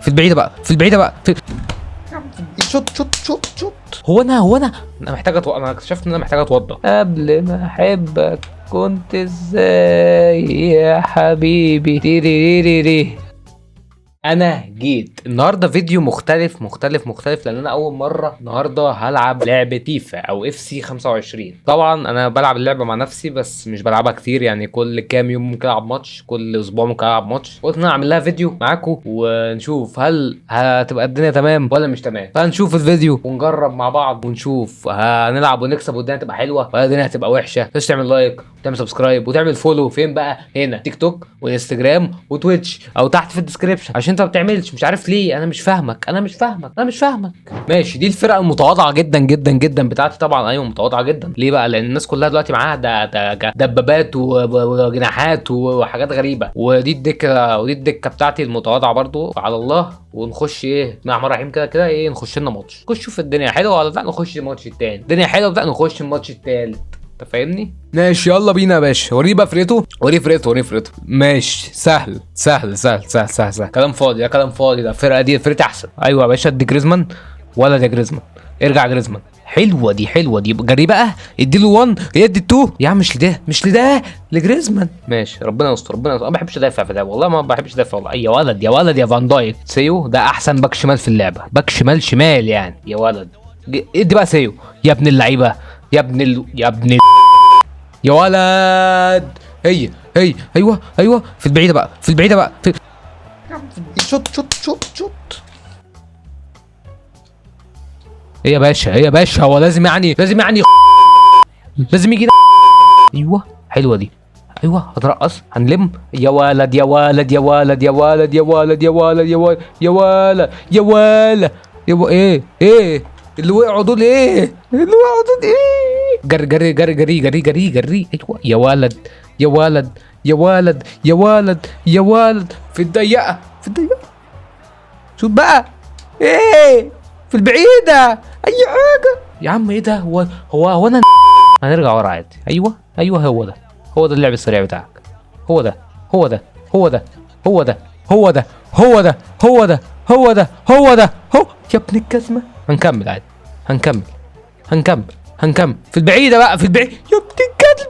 في البعيده بقى، في البعيده بقى، في شوت شوت شوت شوت. هو انا محتاج انا اكتشفت ان انا محتاج اتوضى قبل ما احبك. كنت ازاي يا حبيبي؟ تيريريري. انا جيت النهارده فيديو مختلف لان انا اول مره النهارده هلعب لعبه فيفا او اف سي 25. طبعا انا بلعب اللعبه مع نفسي بس مش بلعبها كتير، يعني كل كام يوم ممكن العب ماتش، كل اسبوع ممكن العب ماتش. قلت ان انا اعمل لها فيديو معاكم ونشوف هل هتبقى الدنيا تمام ولا مش تمام. فهنشوف الفيديو ونجرب مع بعض ونشوف هنلعب ونكسب والدنيا تبقى حلوه ولا الدنيا هتبقى وحشه. تنساش تعمل لايك وتعمل سبسكرايب وتعمل فولو. فين بقى؟ هنا تيك توك وانستجرام وتويتش او تحت في الديسكريبشن. عشان انت ما بتعملش، مش عارف ليه. انا مش فاهمك. ماشي، دي الفرقه المتواضعه جدا بتاعتي. طبعا ايوه متواضعه جدا. ليه بقى؟ لان الناس كلها دلوقتي معاها دبابات وجناحات وحاجات غريبه. ودي الدكه بتاعتي المتواضعه برضو على الله. ونخش ايه؟ بسم الله الرحمن الرحيم. كده ايه، نخش لنا ماتش. نخش شوف الدنيا حلوه ولا لا، نخش الماتش التاني. الدنيا حلوه بقى نخش الماتش التالت. انت فاهمني؟ ماشي يلا بينا يا باشا. وريه بقى فرقته، وريه فرقته. ماشي، سهل. كلام فاضي، ده كلام فاضي. ده الفرقه دي فرقتي احسن. ايوه يا باشا، ادي جريزمان. ولا ده جريزمان، ارجع جريزمان. حلوه دي. جري بقى، اديله 1 يدي 2. يا عم مش لده لجريزمان. ماشي، ربنا يستر. انا ما بحبش ادافع في ده والله، ما بحبش ادافع والله. يا ولد يا فان دايك. سيو ده احسن باك شمال في اللعبه، باك شمال يعني. يا ولد ادي بقى سيو يا ابن اللعيبه، يا ولد. هي ايوه في البعيده بقى، شوت. ايه يا باشا هو لازم يعني لازم يجي. ايوه حلوه دي. ايوه هترقص، هنلم. يا ولد ايه اللي وقعوا دول؟ ايه جري. ايوه يا ولد في الضيقه. شوف بقى. ايه في البعيده اي حاجه يا عم. ايه ده؟ هو انا هنرجع ورا عادي. ايوه هو ده اللعب السريع بتاعك. هو ده يا ابن الجزمه. هنكمل عادي، هنكمل في البعيده بقى، يا ابن الكلب.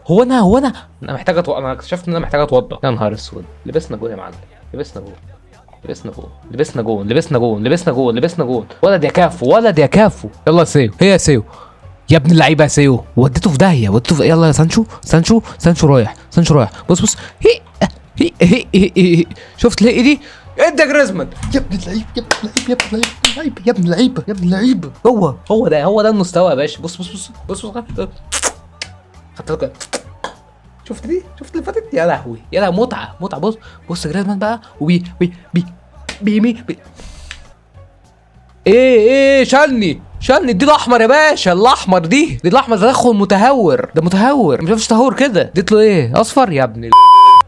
هو انا محتاج انا اكتشفت ان انا محتاج اتوضى. يا نهار اسود، لبسنا جول يا معلم. لبسنا جول. ولد يا كافو. يلا سيو، هي سيو يا ابن اللعيبه. سيو وديته في داهيه. يلا يا سانشو رايح. بص هي. شفت ليه دي؟ ادى جريزمان. يا ابن اللعيبه. هو ده المستوى يا باشا. بص خدت لك. شفت اللي فاتت؟ يا لهوي متعه. بص جريزمان بقى ايه شالني. دي الاحمر يا باشا. الاحمر دي الاحمر تدخل متهور. ده متهور، مش شفتش تهور كده. اديت له ايه؟ اصفر يا ابن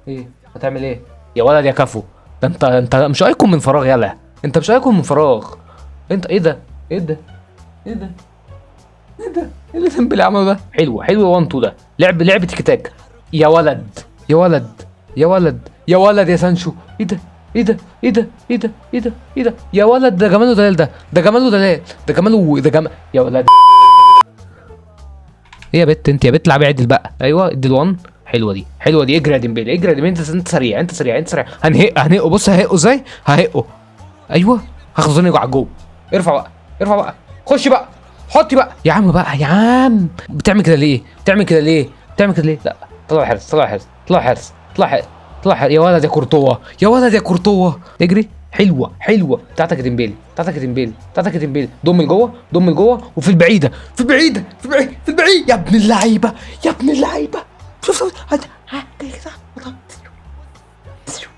ايه هتعمل ايه يا ولد يا كفو؟ ده انت مش ايكون من فراغ. يلا انت مش ايكون من فراغ. انت ايه ده ايه اللي سمبل عمله ده؟ حلو 1 2. ده لعب تيكي تاك. يا ولد يا سانشو. ايه ده يا ولد. ده جماله دلال. ده جمال يا ولد. ايه يا بت انت؟ يا بت لعبي عدل بقى. ايوه ادي ال1. حلوه دي. اجري يا ديمبلي. انت سريع. هنهقه. بص ههقه ازاي. ايوه هاخد زنقه على الجو. ارفع بقى خش بقى، حطي بقى يا عم. بتعمل كده ليه؟ لا طلع حارس. يا ولد يا كورتوا. اجري. حلوه بتاعتك يا ديمبلي. ضم لجوه وفي البعيده. يا ابن اللعيبه. شوف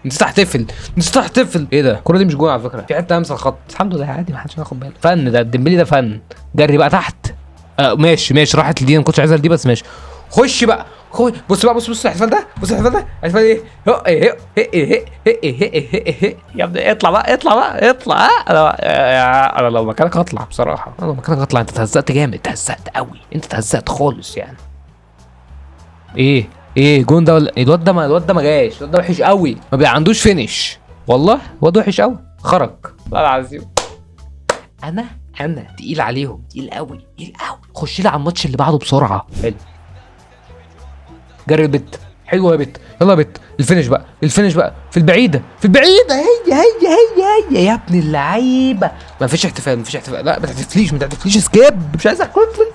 نسيت احتفل. ايه ده؟ الكوره دي مش جون على فكره، في حته امسك الخط. الحمد لله عادي، ما حدش هياخد باله. فن ده الديمبلي ده فن. جري بقى تحت. ماشي راحت لدي. ما كنتش عايزها دي بس ماشي. خش بقى. بص الاحتفال ده. احتفال ايه؟ يا ابني اطلع بقى. انا لو مكانك هطلع بصراحه. انت اتهزقت جامد، اتهزقت قوي. انت اتهزقت خالص يعني. ايه جون ده ولا الواد ده ما جاش. الواد ده وحش قوي، ما عندوش فينش. والله واد وحش قوي خرج والله العظيم. انا تقيل عليهم، تقيل قوي تقيل قوي. خش لي على الماتش اللي بعده بسرعه. حلو جري البت، حلوه يا بت، يلا يا بت. الفينش بقى، الفينش بقى في البعيده، في البعيده. هي يا ابن اللعيبه. ما فيش احتفال، ما فيش احتفال. لا ما تحتفليش، ما تحتفليش. سكيب، مش عايز احتفل.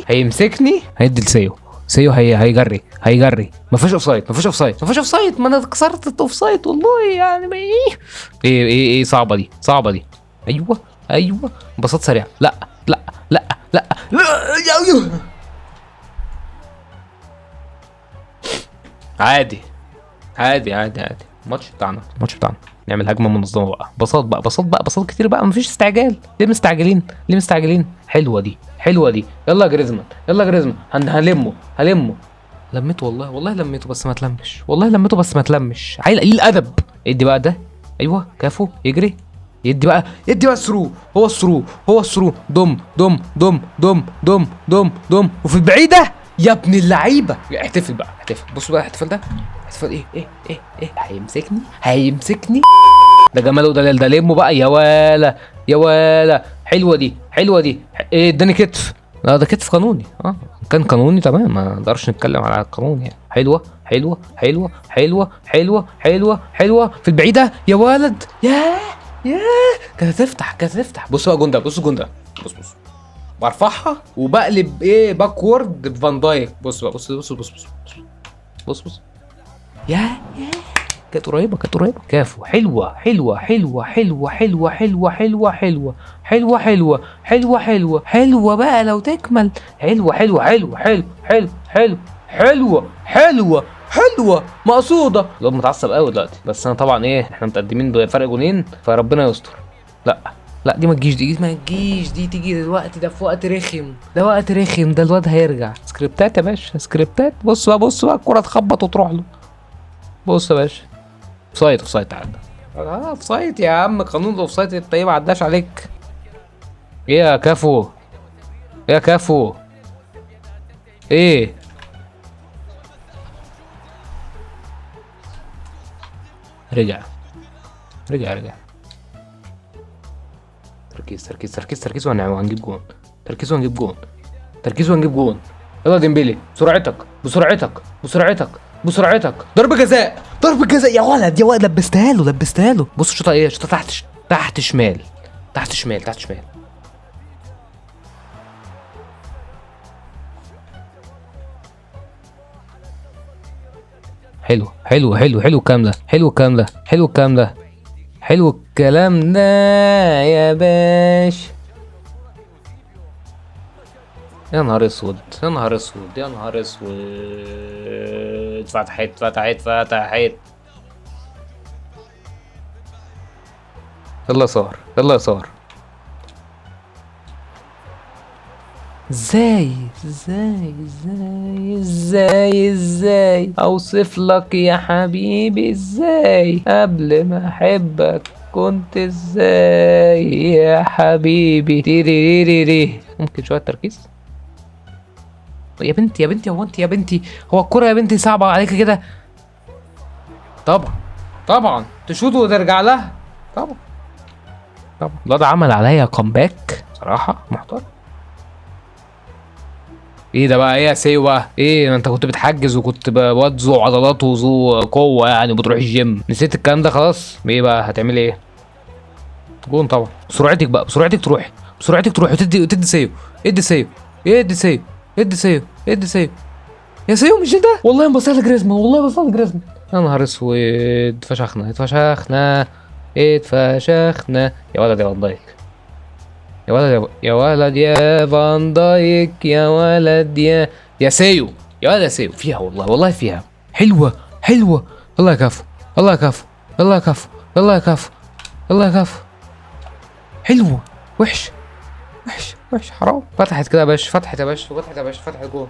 هيمسكني هيدي لسيو. سيو هيجري ما فيش اوف سايد، ما فيش اوف سايد، ما فيش اوف سايد. ما انا كسرت الاوف سايد والله يعني. ما ايه صعبه دي، صعبه دي. ايوه انبساط سريع. لا عادي. الماتش بتاعنا نعمل هجمه منظمه بقى. بساط كتير بقى. مفيش استعجال. ليه مستعجلين؟ حلوه دي. يلا يا جريزمان هنلمه. لميته والله لميته بس ما تلمش. عيل قليل ادب. ادي بقى ده. ايوه كافو يجري. يدي بقى الثرو. هو الثرو. دم وفي البعيده يا ابن اللعيبه. احتفل بقى. بصوا بقى الاحتفال ده. احتفال ايه هيمسكني. ده جماله ده لمه بقى يا ولا. حلوه دي. ايه اداني كتف. لا ده كتف قانوني. كان قانوني تمام، ما نقدرش نتكلم على القانون يعني. حلوه في البعيده يا ولد. ياه كانت هتفتح. بص بقى جون ده. بص برفعها وبقلب باكورد بفان دايك. بص بقى. بص يا كانت قريبه. كافو. حلوه بقى لو تكمل. حلوه مقصوده. الواد متعصب قوي دلوقتي، بس انا طبعا احنا متقدمين بفرق جونين فربنا يستر. لا دي ما تجيش، دي تيجي دلوقتي. ده في وقت رخم، ده الواد هيرجع. سكريبتات يا باشا. بص بقى الكرة تخبط وتروح له. بص يا باشا. اوف سايد تعدى. اوف سايد يا عم. قانون الاوف سايد انت ما عداش عليك. ايه يا كافو ايه رجع. تركيز وهنجيب جون. يلا ديمبلي بسرعتك. ضربة جزاء يا ولد. لبستها له. بص شوطة تحت شمال. حلو الكلام ده يا باش. يا نهار اسود. فتحت. يلا صار. ازاي اوصف لك يا حبيبي؟ ازاي قبل ما احبك كنت ازاي يا حبيبي؟ تيريريري. ممكن شويه تركيز يا بنتي. هو الكرة يا بنتي صعبة عليك كده؟ طبعا تشوط وترجع لها. طبعا الواد عمل عليا كومباك صراحة محترم. ايه ده بقى؟ ايه يا سيو بقى؟ ما انت كنت بتحجز وكنت واد ذو عضلات وذو قوة يعني، بتروح الجيم. نسيت الكلام ده خلاص؟ ايه بقى هتعمل ايه؟ جون طبعا. بسرعتك تروح وتدي سيو. ادي سيو. يا سيو مش ده والله. انبسط جريزمان. يا نهار اسود. اتفشخنا. يا ولد يا فان دايك. يا سيو. فيها والله فيها. حلوة. الله يا كفو. حلوة. وحش حرام. فتحت كده يا باشا. فتحت جوه.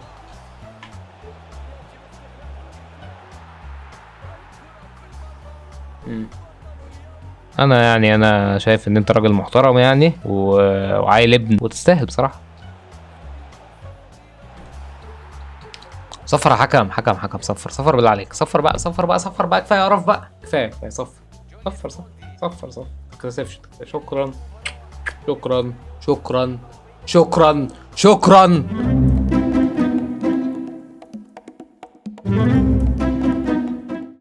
انا شايف ان انت راجل محترم يعني وعايل ابن وتستاهل بصراحة. صفر يا حكم، حكم صفر بالله عليك، صفر بقى كفايه قرف بقى، كفايه صفر ما تكسفش. شكرا.